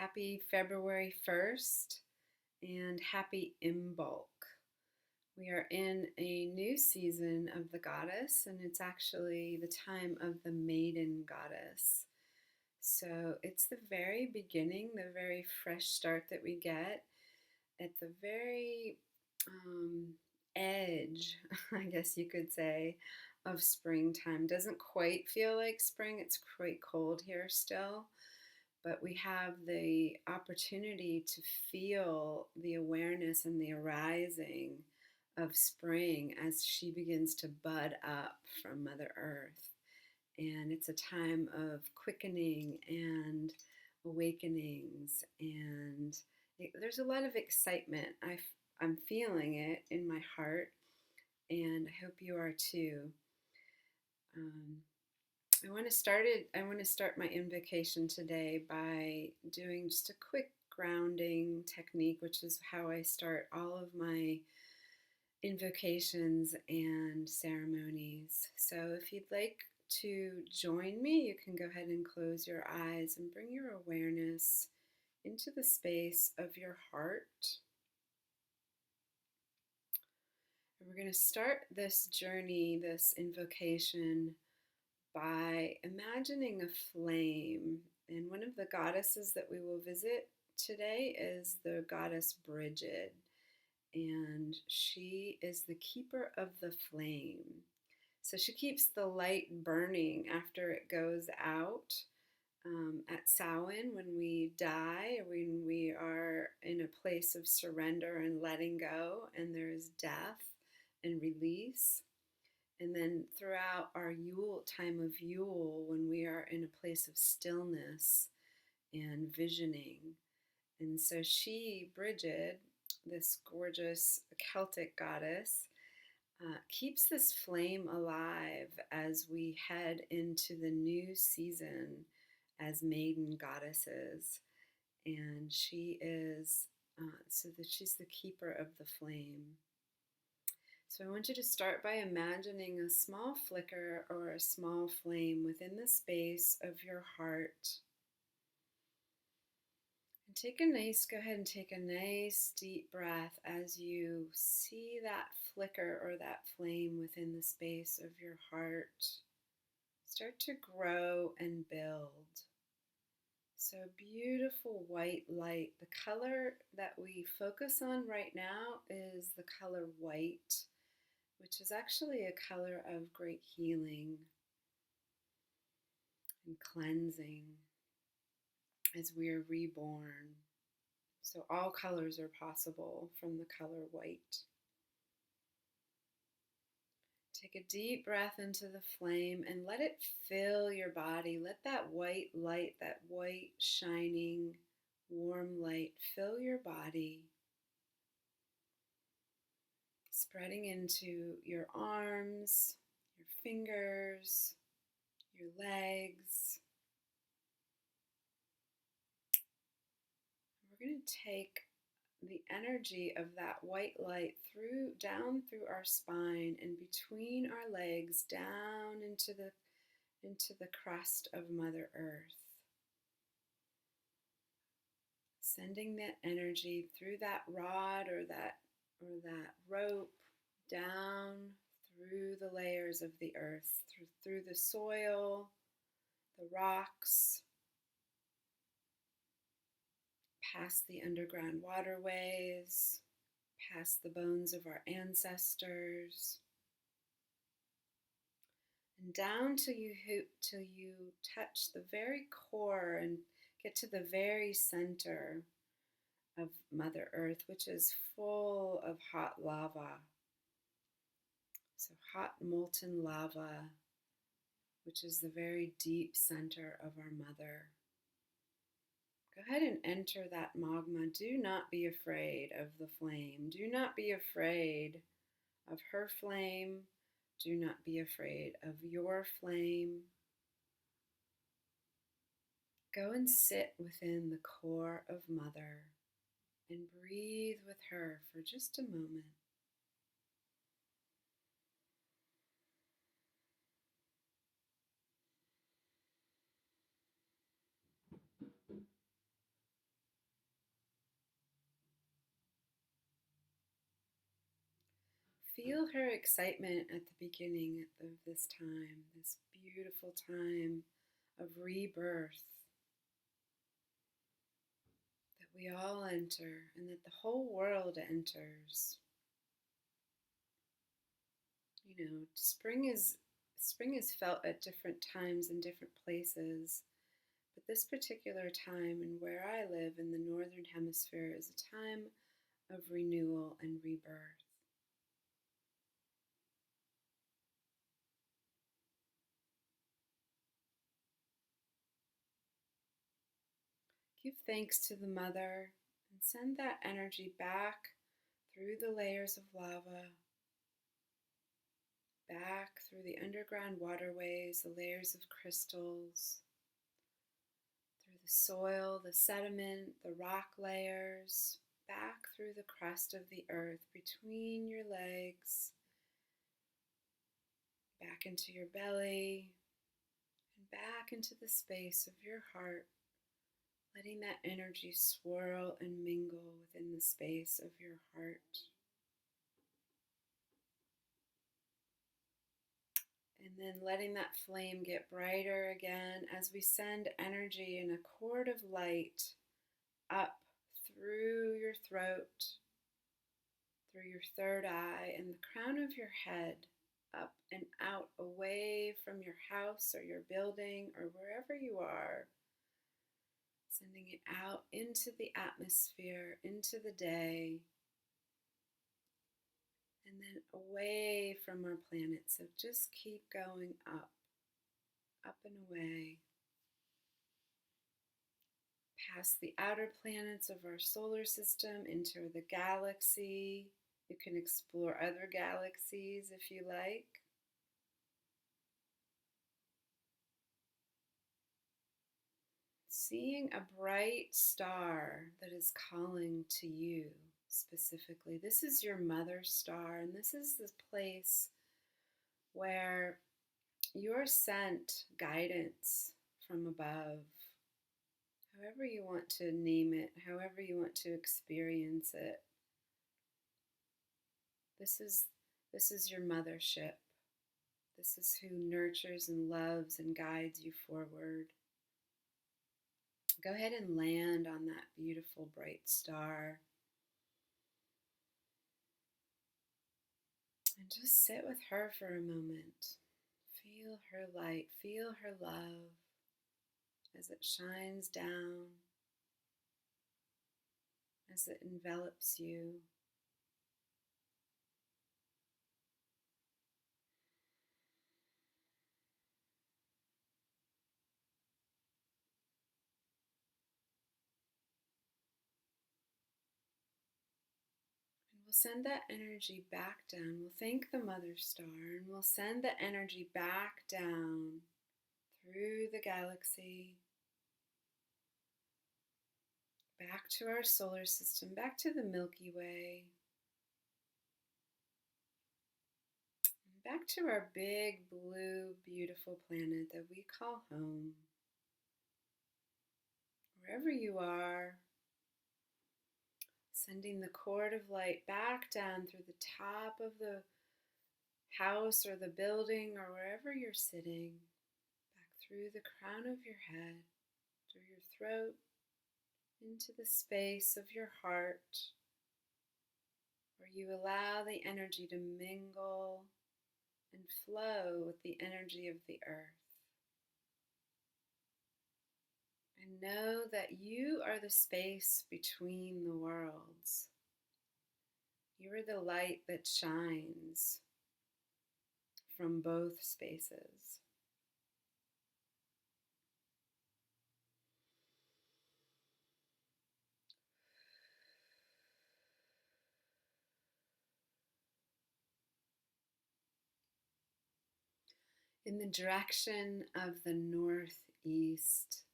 Happy February 1st and happy Imbolc. We are in a new season of the goddess, and it's actually the time of the maiden goddess. So it's the very beginning, the very fresh start that we get at the very edge, I guess you could say, of springtime. Doesn't quite feel like spring, it's quite cold here still, but we have the opportunity to feel the awareness and the arising of spring as she begins to bud up from Mother Earth. And it's a time of quickening and awakenings, and there's a lot of excitement. I'm feeling it in my heart, and I hope you are too. Um, I want to start my invocation today by doing just a quick grounding technique, which is how I start all of my invocations and ceremonies. So if you'd like to join me, you can go ahead and close your eyes and bring your awareness into the space of your heart. And we're going to start this journey, this invocation, by imagining a flame. And one of the goddesses that we will visit today is the goddess Bridget, and she is the keeper of the flame. So she keeps the light burning after it goes out. At Samhain, when we die, when we are in a place of surrender and letting go, and there is death and release. And then throughout our Yule, time of Yule, when we are in a place of stillness and visioning. And so she, Bridget, this gorgeous Celtic goddess, keeps this flame alive as we head into the new season as maiden goddesses. And she is, she's the keeper of the flame. So I want you to start by imagining a small flicker or a small flame within the space of your heart. And go ahead and take a nice deep breath as you see that flicker or that flame within the space of your heart start to grow and build. So beautiful white light. The color that we focus on right now is the color white, which is actually a color of great healing and cleansing as we are reborn. So all colors are possible from the color white. Take a deep breath into the flame and let it fill your body. Let that white light, that white shining warm light fill your body, spreading into your arms, your fingers, your legs. We're going to take the energy of that white light down through our spine and between our legs down into the crust of Mother Earth. Sending that energy through that rod or that rope down through the layers of the earth, through the soil, the rocks, past the underground waterways, past the bones of our ancestors, and down till you touch the very core and get to the very center of Mother Earth, which is full of hot lava. So hot molten lava, which is the very deep center of our mother. Go ahead and enter that magma. Do not be afraid of the flame. Do not be afraid of her flame. Do not be afraid of your flame. Go and sit within the core of Mother and breathe with her for just a moment. feel her excitement at the beginning of this time, this beautiful time of rebirth that we all enter and that the whole world enters. You know, spring is felt at different times in different places, but this particular time and where I live in the northern hemisphere is a time of renewal and rebirth. Give thanks to the Mother and send that energy back through the layers of lava, back through the underground waterways, the layers of crystals, through the soil, the sediment, the rock layers, back through the crust of the earth, between your legs, back into your belly, and back into the space of your heart, letting that energy swirl and mingle within the space of your heart. And then letting that flame get brighter again as we send energy in a cord of light up through your throat, through your third eye, and the crown of your head, up and out, away from your house or your building or wherever you are, sending it out into the atmosphere, into the day, and then away from our planet. So just keep going up and away, past the outer planets of our solar system into the galaxy. You can explore other galaxies if you like. Seeing a bright star that is calling to you specifically. This is your mother star, and this is the place where you're sent guidance from above, however you want to name it, however you want to experience it. This is your mothership. This is who nurtures and loves and guides you forward. Go ahead and land on that beautiful bright star. And just sit with her for a moment. Feel her light, feel her love as it shines down, as it envelops you. We'll send that energy back down. We'll thank the Mother Star and we'll send the energy back down through the galaxy, back to our solar system, back to the Milky Way, and back to our big, blue, beautiful planet that we call home. Wherever you are, sending the cord of light back down through the top of the house or the building or wherever you're sitting, back through the crown of your head, through your throat, into the space of your heart, where you allow the energy to mingle and flow with the energy of the earth. And know that you are the space between the worlds. You are the light that shines from both spaces. In the direction of the northeast,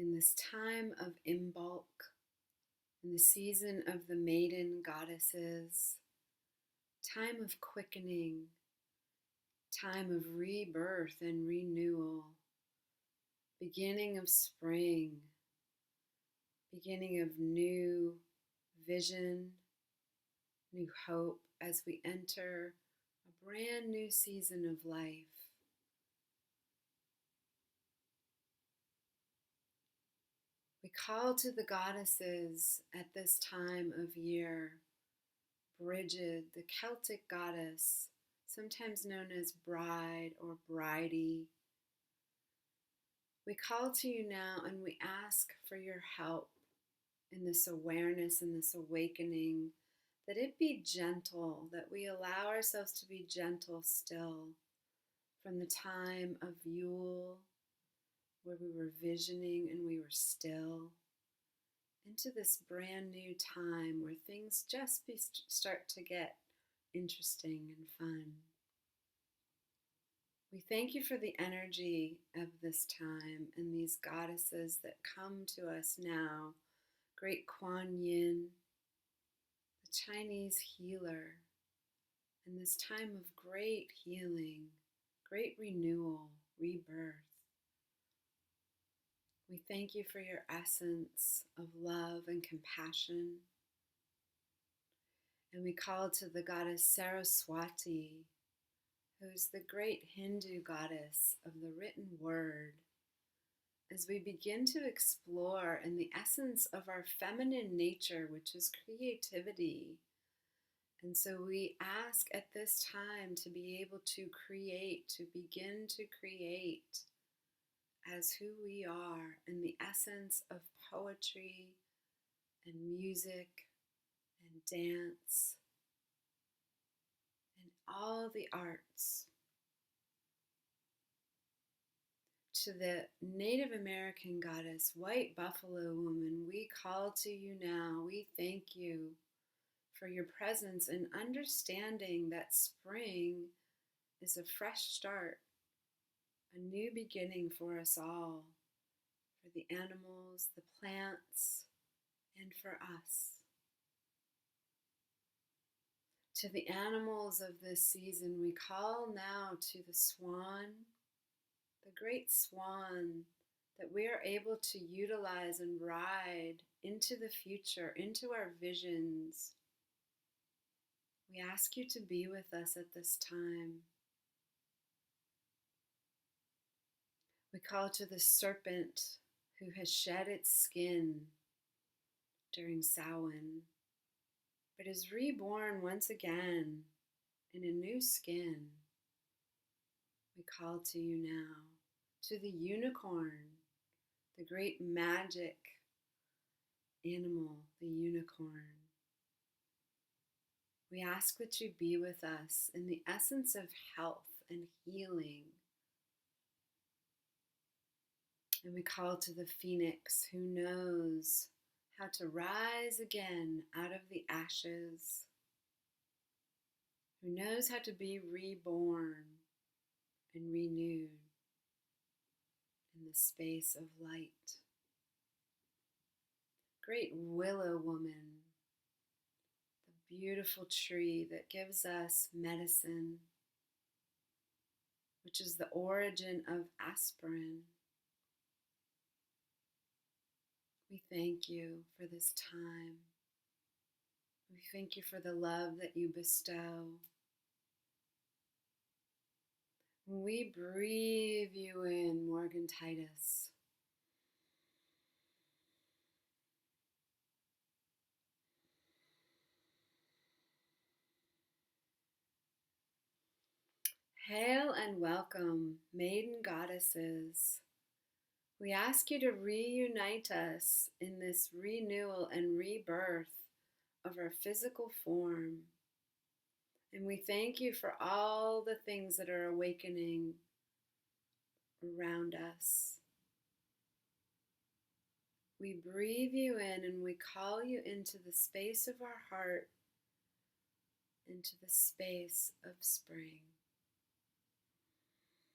in this time of Imbolc, in the season of the maiden goddesses, time of quickening, time of rebirth and renewal, beginning of spring, beginning of new vision, new hope, as we enter a brand new season of life. We call to the goddesses at this time of year. Brigid, the Celtic goddess, sometimes known as bride or bridie. We call to you now and we ask for your help in this awareness and this awakening, that it be gentle, that we allow ourselves to be gentle still from the time of Yule, where we were visioning and we were still, into this brand new time where things just start to get interesting and fun. We thank you for the energy of this time and these goddesses that come to us now. Great Kuan Yin, the Chinese healer, and this time of great healing, great renewal, rebirth. We thank you for your essence of love and compassion. And we call to the goddess Saraswati, who's the great Hindu goddess of the written word, as we begin to explore in the essence of our feminine nature, which is creativity. And so we ask at this time to be able to create, to begin to create as who we are in the essence of poetry and music and dance and all the arts. To the Native American goddess, White Buffalo Woman, we call to you now. We thank you for your presence and understanding that spring is a fresh start, a new beginning for us all, for the animals, the plants, and for us. To the animals of this season, we call now to the swan, the great swan that we are able to utilize and ride into the future, into our visions. We ask you to be with us at this time. We call to the serpent who has shed its skin during Samhain, but is reborn once again in a new skin. We call to you now, to the unicorn, the great magic animal, the unicorn. We ask that you be with us in the essence of health and healing. And we call to the phoenix who knows how to rise again out of the ashes, who knows how to be reborn and renewed in the space of light. Great willow woman, the beautiful tree that gives us medicine, which is the origin of aspirin. We thank you for this time. We thank you for the love that you bestow. We breathe you in, Morgan Titus. Hail and welcome, maiden goddesses. We ask you to reunite us in this renewal and rebirth of our physical form. And we thank you for all the things that are awakening around us. We breathe you in and we call you into the space of our heart, into the space of spring.